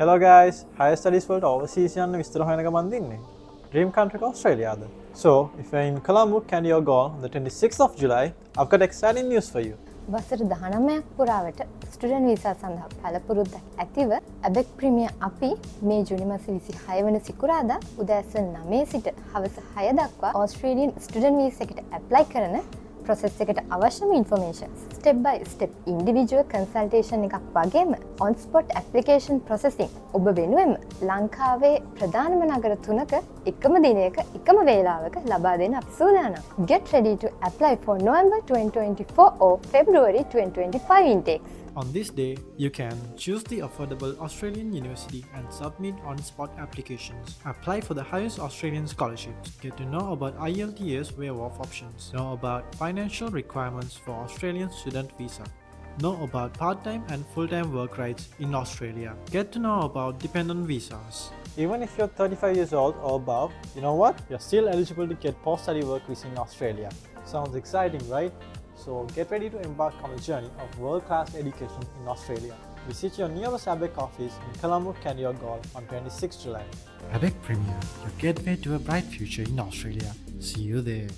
Hello guys, higher studies වලට overseas යන්න විස්තර හොයන ගමන් දින්නේ. Dream country Australia'ද. So, if you're in Colombo, Kandy or Galle on the 26th of July, I've got exciting news for you. වසර 19ක් පුරාවට student visa සඳහා පළපුරුද්දක් ඇතිව ABEC premier අපි මේ ජූනි මාස 26 වන සිකුරාදා උදෑසන 9 සිට හවස 6 දක්වා ඕස්ට්‍රේලියන් ස්ටුඩන්ට් වීසා එකට ඇප්ලයි කරන process එකට අවශ්‍යම informations step by step individual consultation එකක් වගේම on spot application processing ඔබ වෙනුවෙන් ලංකාවේ ප්‍රධානම නගර තුනක එකම දිනයක එකම වේලාවක ලබා දෙන අපි සූදානම්. Get ready to apply for November 2024 or February 2025 intakes. On this day, you can choose the affordable Australian university and submit on-spot applications. Apply for the highest Australian scholarships. Get to know about IELTS waiver of options. Know about financial requirements for Australian student visa. Know about part-time and full-time work rights in Australia. Get to know about dependent visas. Even if you're 35 years old or above, you know what? You're still eligible to get post-study work visa in Australia. Sounds exciting, right? So get ready to embark on the journey of world-class education in Australia. Visit your nearest ABEC office in Colombo, Kandy or Galle on 26 July. ABEC Premier, your gateway to a bright future in Australia. See you there.